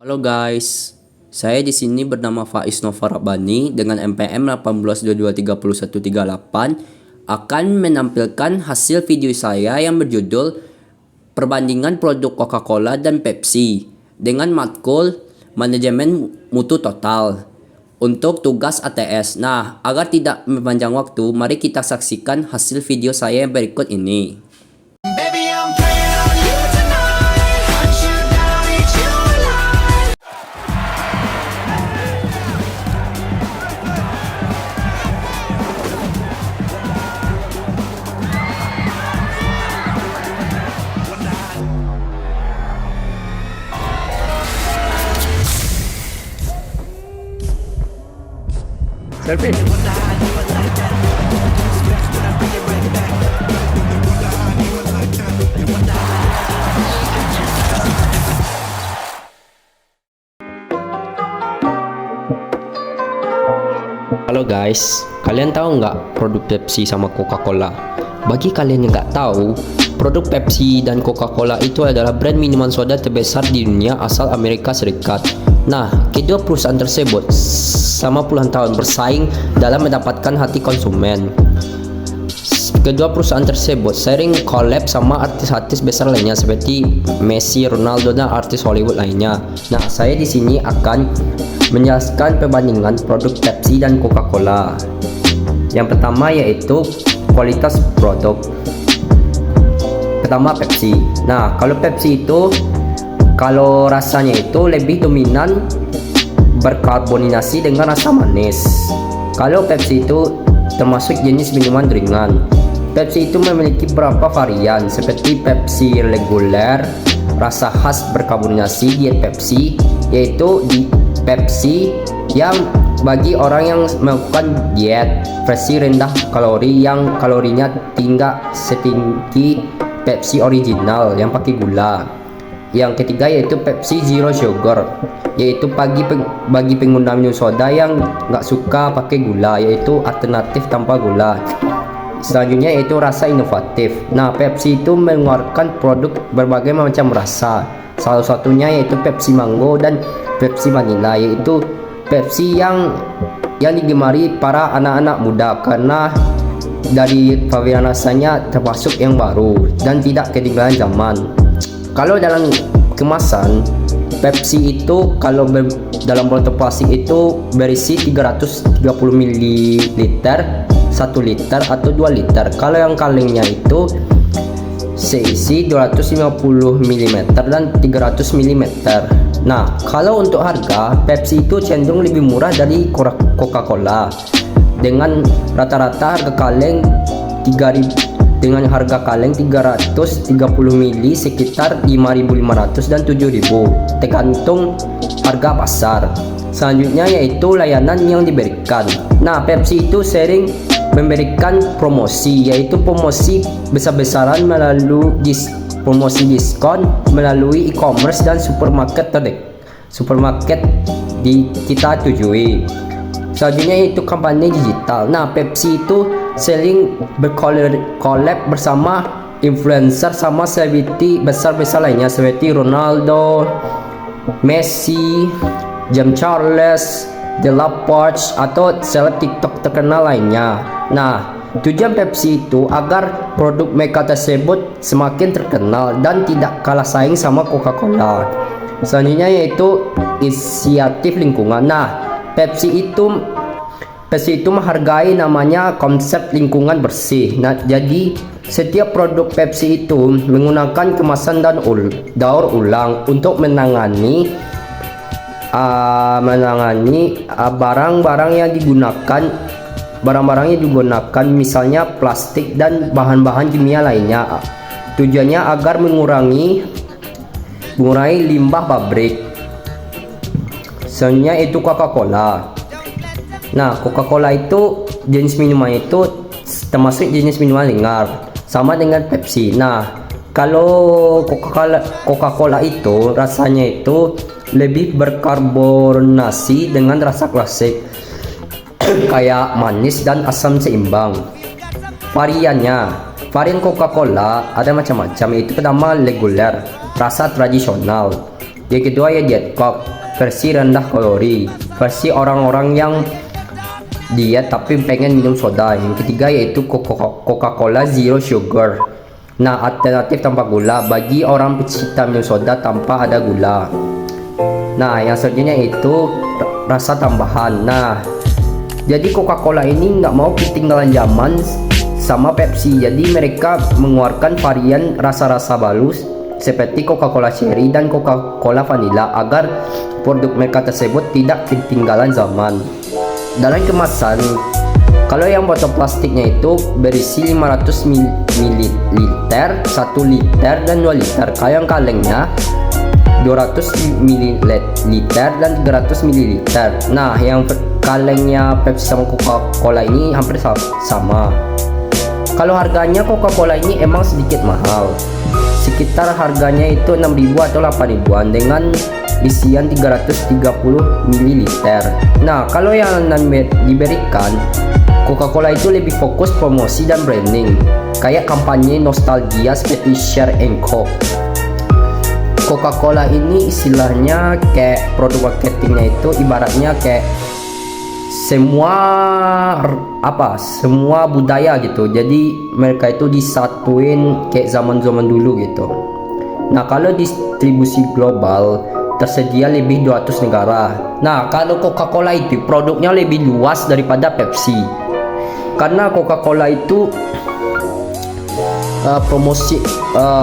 Halo guys, saya di sini bernama Faiz Nova Rabbani dengan NPM 18223138 akan menampilkan hasil video saya yang berjudul Perbandingan Produk Coca-Cola dan Pepsi dengan matkul Manajemen Mutu Total untuk tugas ATS. Nah, agar tidak memanjang waktu, mari kita saksikan hasil video saya yang berikut ini. Baby, I'm playing on you tonight. Hunt you down, eat you alive. Selfie. Halo guys, kalian tahu nggak produk Pepsi sama Coca-Cola? Bagi kalian yang nggak tahu, produk Pepsi dan Coca-Cola itu adalah brand minuman soda terbesar di dunia asal Amerika Serikat. Nah, kedua perusahaan tersebut sama puluhan tahun bersaing dalam mendapatkan hati konsumen. Kedua perusahaan tersebut sering collab sama artis-artis besar lainnya seperti Messi, Ronaldo, dan artis Hollywood lainnya. Nah, saya di sini akan menjelaskan perbandingan produk Pepsi dan Coca-Cola. Yang pertama yaitu kualitas produk. Pertama Pepsi. Nah, kalau Pepsi itu kalau rasanya itu lebih dominan berkarboninasi dengan rasa manis. Kalau Pepsi itu termasuk jenis minuman ringan. Pepsi itu memiliki beberapa varian seperti Pepsi reguler, rasa khas berkarbonisasi diet Pepsi, yaitu di Pepsi yang bagi orang yang melakukan diet versi rendah kalori yang kalorinya tinggal setinggi Pepsi original yang pakai gula. Yang ketiga yaitu Pepsi Zero Sugar, yaitu bagi pengguna minum soda yang nggak suka pakai gula, yaitu alternatif tanpa gula. Selanjutnya yaitu rasa inovatif. Nah, Pepsi itu mengeluarkan produk berbagai macam rasa. Salah satunya yaitu Pepsi Mango dan Pepsi Vanilla, yaitu Pepsi yang digemari para anak-anak muda karena dari varian rasanya termasuk yang baru dan tidak ketinggalan zaman. Kalau dalam kemasan Pepsi itu kalau dalam botol plastik itu berisi 330 ml, 1 liter atau 2 liter. Kalau yang kalengnya itu seisi 250 mm dan 300 mm. Nah, kalau untuk harga Pepsi itu cenderung lebih murah dari Coca-Cola dengan rata-rata harga kaleng 3.000 dengan harga kaleng 330 ml sekitar 5.500 dan 7.000 tergantung harga pasar. Selanjutnya yaitu layanan yang diberikan. Nah, Pepsi itu sering memberikan promosi, yaitu promosi besar-besaran melalui promosi diskon melalui e-commerce dan supermarket di kita tujui. Selanjutnya yaitu kampanye digital. Nah, Pepsi itu sering berkolab bersama influencer sama selebriti besar-besar lainnya seperti Ronaldo, Messi, James Charles, The Porch atau seleb TikTok terkenal lainnya. Nah, tujuan Pepsi itu agar produk mereka tersebut semakin terkenal dan tidak kalah saing sama Coca-Cola. Selanjutnya yaitu inisiatif lingkungan. Nah, Pepsi itu menghargai namanya konsep lingkungan bersih. Nah, jadi setiap produk Pepsi itu menggunakan kemasan dan daur ulang untuk menangani barang-barang yang digunakan misalnya plastik dan bahan-bahan kimia lainnya. Tujuannya agar mengurangi limbah pabrik. Selanjutnya itu Coca-Cola. Nah, Coca-Cola itu jenis minuman itu termasuk jenis minuman ringan sama dengan Pepsi. Nah, kalau Coca-Cola itu rasanya itu lebih berkarbonasi dengan rasa klasik kayak manis dan asam seimbang. Varian Coca-Cola ada macam-macam, yaitu pertama reguler, rasa tradisional. Yang kedua ya Diet Coke, versi rendah kalori, versi orang-orang yang diet tapi pengen minum soda. Yang ketiga yaitu Coca-Cola Zero Sugar. Nah, alternatif tanpa gula bagi orang pecinta minum soda tanpa ada gula. Nah, yang selanjutnya itu rasa tambahan. Nah, jadi Coca-Cola ini nggak mau ketinggalan zaman sama Pepsi. Jadi mereka mengeluarkan varian rasa-rasa baru seperti Coca-Cola Cherry dan Coca-Cola Vanilla agar produk mereka tersebut tidak ketinggalan zaman. Dalam kemasan, kalau yang botol plastiknya itu berisi 500 ml, 1 liter dan 2 liter. Kalau yang kalengnya 200 ml dan 300 ml. Nah, yang kalengnya Pepsi sama Coca-Cola ini hampir sama. Kalau harganya Coca-Cola ini emang sedikit mahal. Sekitar harganya itu 6.000 atau 8.000-an dengan isian 330 ml. Nah, kalau yang diberikan Coca-Cola itu lebih fokus promosi dan branding, kayak kampanye nostalgia seperti Share and Coke. Coca-Cola ini istilahnya kayak produk marketingnya itu ibaratnya kayak semua budaya gitu. Jadi mereka itu disatuin kayak zaman-zaman dulu gitu. Nah, kalau distribusi global tersedia lebih 200 negara. Nah, kalau Coca-Cola itu produknya lebih luas daripada Pepsi. Karena Coca-Cola itu promosi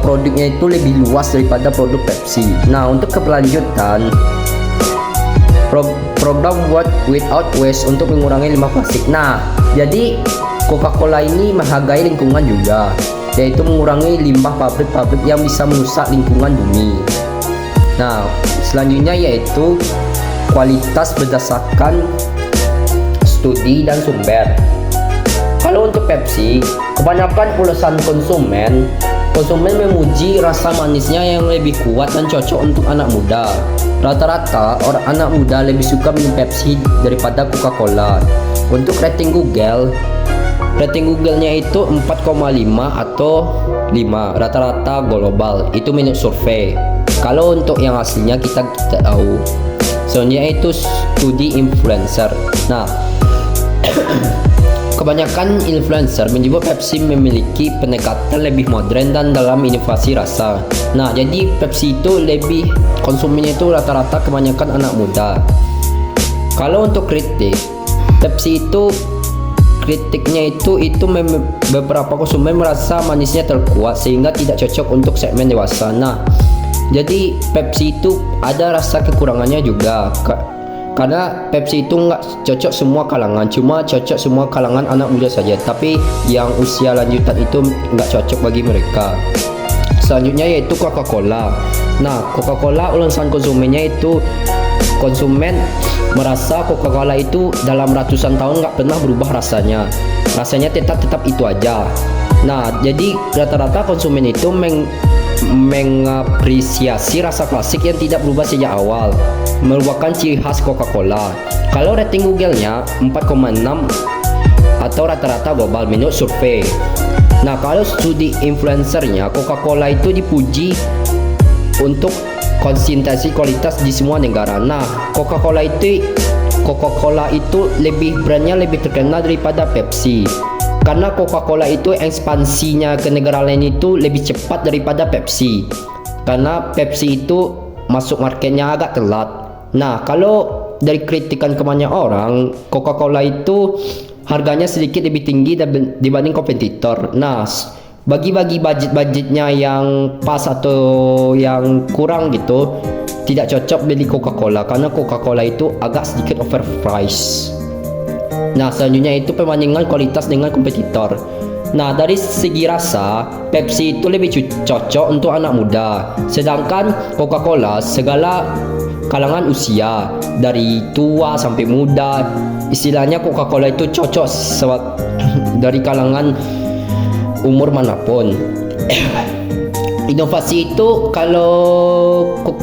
produknya itu lebih luas daripada produk Pepsi. Nah, untuk keberlanjutan program World Without Waste untuk mengurangi limbah plastik. Nah, jadi Coca-Cola ini menghargai lingkungan juga, yaitu mengurangi limbah pabrik-pabrik yang bisa merusak lingkungan bumi. Nah, selanjutnya yaitu kualitas berdasarkan studi dan sumber. Kalau untuk Pepsi, kebanyakan ulasan konsumen memuji rasa manisnya yang lebih kuat dan cocok untuk anak muda. Rata-rata orang anak muda lebih suka minum Pepsi daripada Coca-Cola. Untuk rating Google-nya itu 4,5 atau 5 rata-rata global. Itu menurut survei. Kalau untuk yang aslinya kita tahu. Selanjutnya itu studi influencer. Nah, kebanyakan influencer menyebut Pepsi memiliki pendekatan lebih modern dan dalam inovasi rasa. Nah, jadi Pepsi itu lebih konsumennya itu rata-rata kebanyakan anak muda. Kalau untuk kritik, Pepsi itu kritiknya itu beberapa konsumen merasa manisnya terkuat sehingga tidak cocok untuk segmen dewasa. Nah, jadi Pepsi itu ada rasa kekurangannya juga. Karena Pepsi itu nggak cocok semua kalangan, cuma cocok semua kalangan anak muda saja. Tapi yang usia lanjutan itu nggak cocok bagi mereka. Selanjutnya yaitu Coca-Cola. Nah, Coca-Cola ulasan konsumennya itu konsumen merasa Coca-Cola itu dalam ratusan tahun nggak pernah berubah rasanya. Rasanya tetap itu aja. Nah, jadi rata-rata konsumen itu mengapresiasi rasa klasik yang tidak berubah sejak awal, merupakan ciri khas Coca-Cola. Kalau rating Google-nya 4,6 atau rata-rata global menurut survei. Nah, kalau studi influencernya, Coca-Cola itu dipuji untuk konsistensi kualitas di semua negara. Nah, Coca-Cola itu brandnya lebih terkenal daripada Pepsi. Karena Coca-Cola itu ekspansinya ke negara lain itu lebih cepat daripada Pepsi. Karena Pepsi itu masuk marketnya agak telat. Nah, kalau dari kritikan kebanyakan orang, Coca-Cola itu harganya sedikit lebih tinggi dibanding kompetitor. Nah, bagi-bagi budgetnya yang pas atau yang kurang gitu, tidak cocok beli Coca-Cola karena Coca-Cola itu agak sedikit overpriced. Nah, selanjutnya itu perbandingan kualitas dengan kompetitor. Nah, dari segi rasa, Pepsi itu lebih cocok untuk anak muda, sedangkan Coca-Cola segala kalangan usia, dari tua sampai muda. Istilahnya Coca-Cola itu cocok dari kalangan umur manapun. Inovasi itu, kalau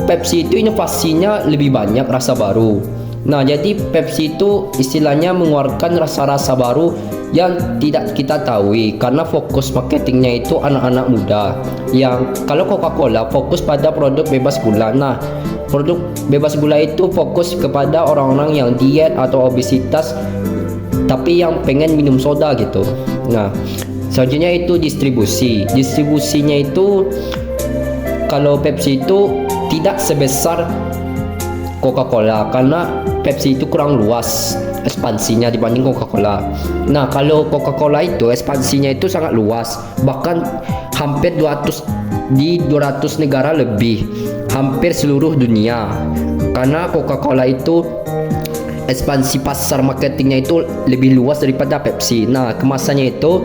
Pepsi itu inovasinya lebih banyak rasa baru. Nah, jadi Pepsi itu istilahnya mengeluarkan rasa-rasa baru yang tidak kita tahu karena fokus marketingnya itu anak-anak muda. Yang kalau Coca-Cola fokus pada produk bebas gula. Nah, produk bebas gula itu fokus kepada orang-orang yang diet atau obesitas tapi yang pengen minum soda gitu. Nah, selanjutnya itu distribusi. Distribusinya itu kalau Pepsi itu tidak sebesar Coca-Cola karena Pepsi itu kurang luas ekspansinya dibanding Coca-Cola. Nah, kalau Coca-Cola itu ekspansinya itu sangat luas, bahkan hampir 200 negara lebih, hampir seluruh dunia. Karena Coca-Cola itu ekspansi pasar marketingnya itu lebih luas daripada Pepsi. Nah, kemasannya itu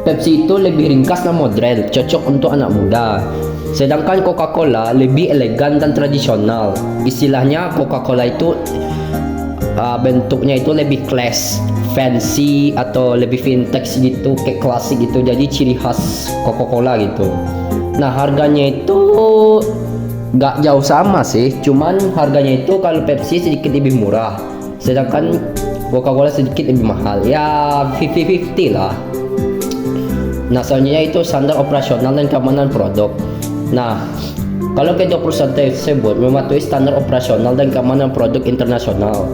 Pepsi itu lebih ringkas dan modern, cocok untuk anak muda. Sedangkan Coca-Cola lebih elegan dan tradisional. Istilahnya Coca-Cola itu bentuknya itu lebih class, fancy atau lebih vintage gitu, kayak klasik gitu. Jadi ciri khas Coca-Cola gitu. Nah, harganya itu nggak jauh sama sih, cuman harganya itu kalau Pepsi sedikit lebih murah, sedangkan Coca-Cola sedikit lebih mahal. Ya 50-50 lah. Nah, selanjutnya itu standar operasional dan keamanan produk. Nah, kalau kedua perusahaan tersebut mematuhi standar operasional dan keamanan produk internasional.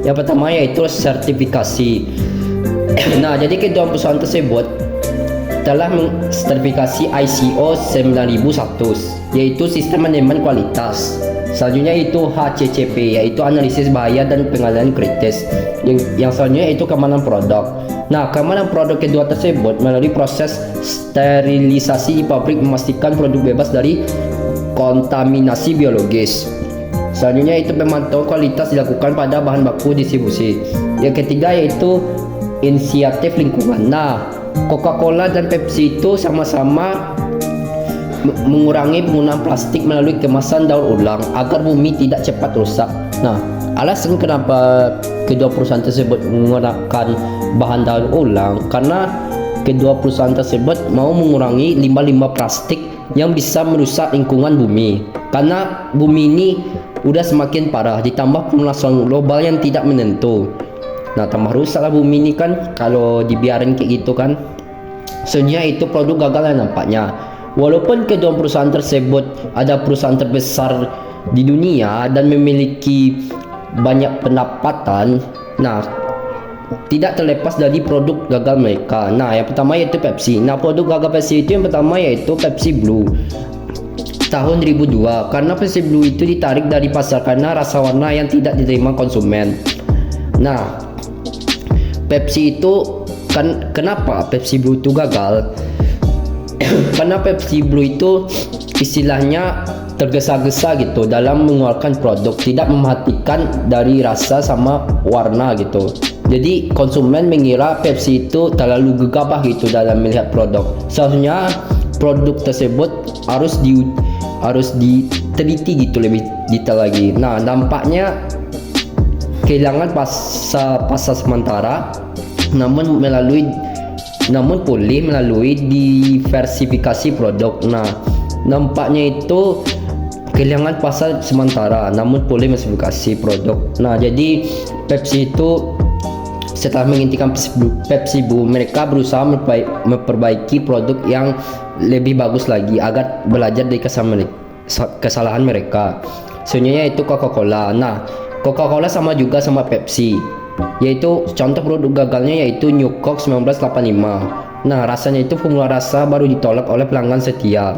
Yang pertama yaitu sertifikasi. Nah, jadi kedua perusahaan tersebut telah mensertifikasi ISO 9001, yaitu sistem manajemen kualitas. Selanjutnya itu HACCP, yaitu analisis bahaya dan pengendalian kritis. Yang selanjutnya itu keamanan produk. Nah, keamanan produk kedua tersebut melalui proses sterilisasi di pabrik memastikan produk bebas dari kontaminasi biologis. Selanjutnya itu pemantauan kualitas dilakukan pada bahan baku distribusi. Yang ketiga yaitu inisiatif lingkungan. Nah, Coca-Cola dan Pepsi itu sama-sama mengurangi penggunaan plastik melalui kemasan daur ulang agar bumi tidak cepat rusak. Nah, alasan kenapa kedua perusahaan tersebut menggunakan bahan daur ulang karena kedua perusahaan tersebut mau mengurangi limbah-limbah plastik yang bisa merusak lingkungan bumi. Karena bumi ini udah semakin parah, ditambah pemanasan global yang tidak menentu. Nah, tambah rusak lah bumi ini kan kalau dibiarin kayak gitu kan. Sebenarnya itu produk gagal lah nampaknya. Walaupun kedua perusahaan tersebut ada perusahaan terbesar di dunia dan memiliki banyak pendapatan, nah tidak terlepas dari produk gagal mereka. Nah, yang pertama yaitu Pepsi. Nah, produk gagal Pepsi itu yang pertama yaitu Pepsi Blue tahun 2002, karena Pepsi Blue itu ditarik dari pasar karena rasa warna yang tidak diterima konsumen. Nah, Pepsi itu kan kenapa Pepsi Blue itu gagal? Karena Pepsi Blue itu istilahnya tergesa-gesa gitu dalam mengeluarkan produk, tidak memperhatikan dari rasa sama warna gitu. Jadi konsumen mengira Pepsi itu terlalu gegabah gitu dalam melihat produk. Seharusnya produk tersebut harus diteliti gitu lebih detail lagi. Nah, dampaknya kehilangan pasar sementara, namun pulih melalui diversifikasi produk. Nah, nampaknya itu kehilangan pasar sementara, namun pulih diversifikasi produk. Nah, jadi Pepsi itu setelah menghentikan Pepsi Blue, mereka berusaha memperbaiki produk yang lebih bagus lagi agar belajar dari kesalahan mereka. Sebenarnya itu Coca-Cola. Nah, Coca-Cola sama juga sama Pepsi, yaitu contoh produk gagalnya yaitu New Coke 1985. Nah, rasanya itu formula rasa baru ditolak oleh pelanggan setia.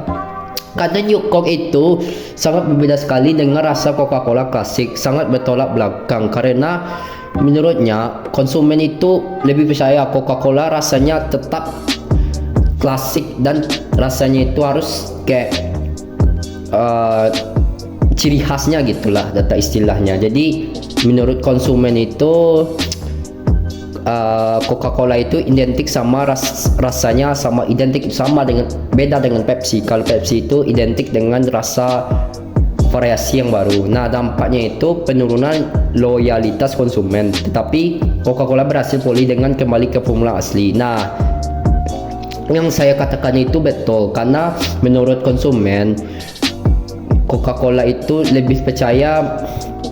Karena New Coke itu sangat berbeda sekali dengan rasa Coca-Cola klasik, sangat bertolak belakang karena menurutnya konsumen itu lebih percaya Coca-Cola rasanya tetap klasik dan rasanya itu harus kayak ciri khasnya gitulah data istilahnya. Jadi menurut konsumen itu Coca-Cola itu identik sama rasanya sama beda dengan Pepsi. Kalau Pepsi itu identik dengan rasa variasi yang baru. Nah, dampaknya itu penurunan loyalitas konsumen. Tetapi Coca-Cola berhasil pulih dengan kembali ke formula asli. Nah, yang saya katakan itu betul karena menurut konsumen Coca-Cola itu lebih percaya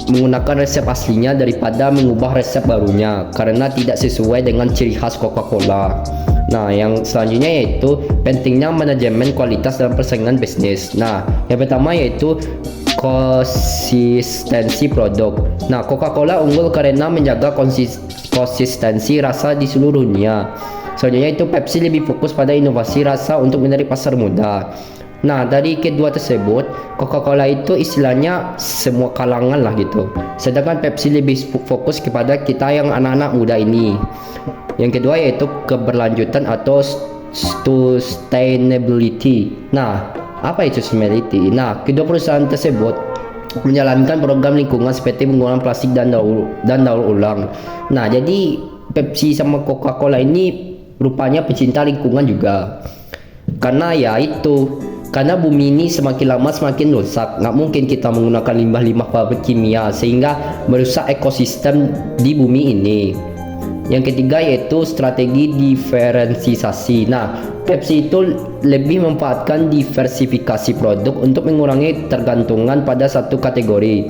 menggunakan resep aslinya daripada mengubah resep barunya karena tidak sesuai dengan ciri khas Coca-Cola. Nah, yang selanjutnya yaitu pentingnya manajemen kualitas dalam persaingan bisnis. Nah, yang pertama yaitu konsistensi produk. Nah, Coca-Cola unggul karena menjaga konsistensi rasa di seluruh dunia. Selanjutnya itu Pepsi lebih fokus pada inovasi rasa untuk menarik pasar muda. Nah, dari kedua tersebut, Coca-Cola itu istilahnya semua kalangan lah gitu. Sedangkan Pepsi lebih fokus kepada kita yang anak-anak muda ini. Yang kedua yaitu keberlanjutan atau sustainability. Nah, apa itu sustainability? Nah, kedua perusahaan tersebut menjalankan program lingkungan seperti penggunaan plastik dan daur ulang. Nah, jadi Pepsi sama Coca-Cola ini rupanya pecinta lingkungan juga. Karena ya itu, karena bumi ini semakin lama semakin rusak. Nggak mungkin kita menggunakan limbah-limbah pabrik kimia sehingga merusak ekosistem di bumi ini. Yang ketiga yaitu strategi diferensiasi. Nah, Pepsi itu lebih memanfaatkan diversifikasi produk untuk mengurangi tergantungan pada satu kategori.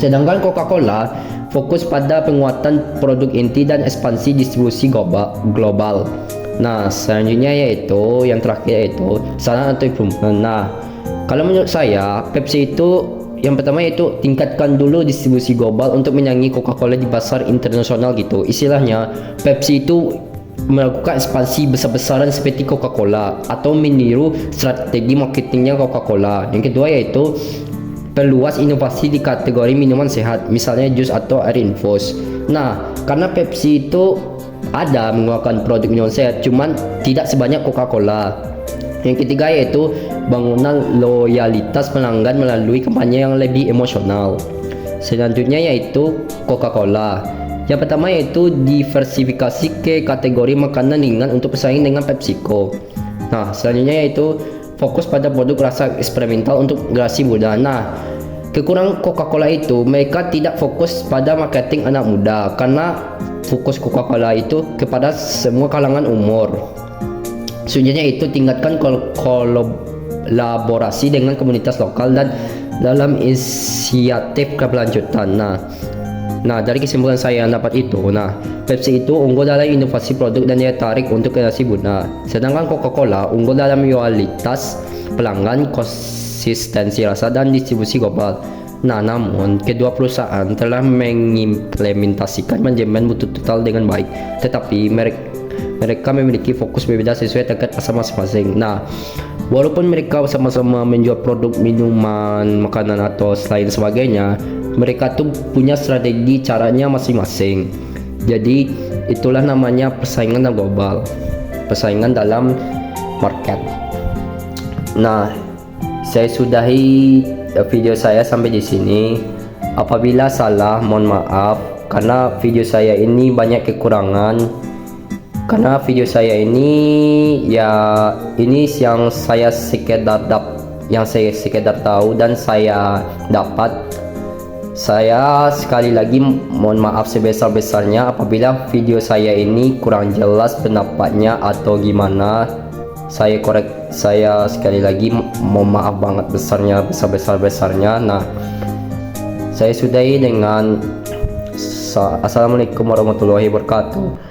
Sedangkan Coca-Cola fokus pada penguatan produk inti dan ekspansi distribusi global. Nah, selanjutnya yaitu yang terakhir yaitu saran atau improvement. Nah, kalau menurut saya Pepsi itu yang pertama yaitu tingkatkan dulu distribusi global untuk menyaingi Coca-Cola di pasar internasional gitu. Istilahnya Pepsi itu melakukan ekspansi besar-besaran seperti Coca-Cola atau meniru strategi marketingnya Coca-Cola. Yang kedua yaitu perluas inovasi di kategori minuman sehat, misalnya jus atau air infus. Nah, karena Pepsi itu ada mengeluarkan produk minuman sehat, cuman tidak sebanyak Coca-Cola. Yang ketiga yaitu bangunan loyalitas pelanggan melalui kampanye yang lebih emosional. Selanjutnya yaitu Coca-Cola. Yang pertama yaitu diversifikasi ke kategori makanan ringan untuk bersaing dengan PepsiCo. Nah, selanjutnya yaitu fokus pada produk rasa eksperimental untuk generasi muda. Nah, kekurangan Coca-Cola itu mereka tidak fokus pada marketing anak muda karena fokus Coca-Cola itu kepada semua kalangan umur. Selanjutnya itu tingkatkan kolaborasi dengan komunitas lokal dan dalam inisiatif keberlanjutan. Nah, dari kesimpulan saya yang dapat itu, Pepsi itu unggul dalam inovasi produk dan daya tarik untuk generasi muda. Sedangkan Coca-Cola unggul dalam loyalitas pelanggan, konsistensi rasa dan distribusi global. Nah, namun kedua perusahaan telah mengimplementasikan manajemen mutu total dengan baik, tetapi mereka memiliki fokus berbeda sesuai target pasar masing-masing. Nah, walaupun mereka sama-sama menjual produk minuman, makanan atau selain sebagainya, mereka tuh punya strategi caranya masing-masing. Jadi itulah namanya persaingan global, persaingan dalam market. Nah, saya sudahi video saya sampai di sini. Apabila salah, mohon maaf karena video saya ini banyak kekurangan. Karena video saya ini ya ini yang saya sekedar tahu dan saya dapat. Saya sekali lagi mohon maaf sebesar-besarnya apabila video saya ini kurang jelas pendapatnya atau gimana. Saya sekali lagi mohon maaf banget besar-besarnya. Nah, saya sudahi dengan Assalamualaikum warahmatullahi wabarakatuh.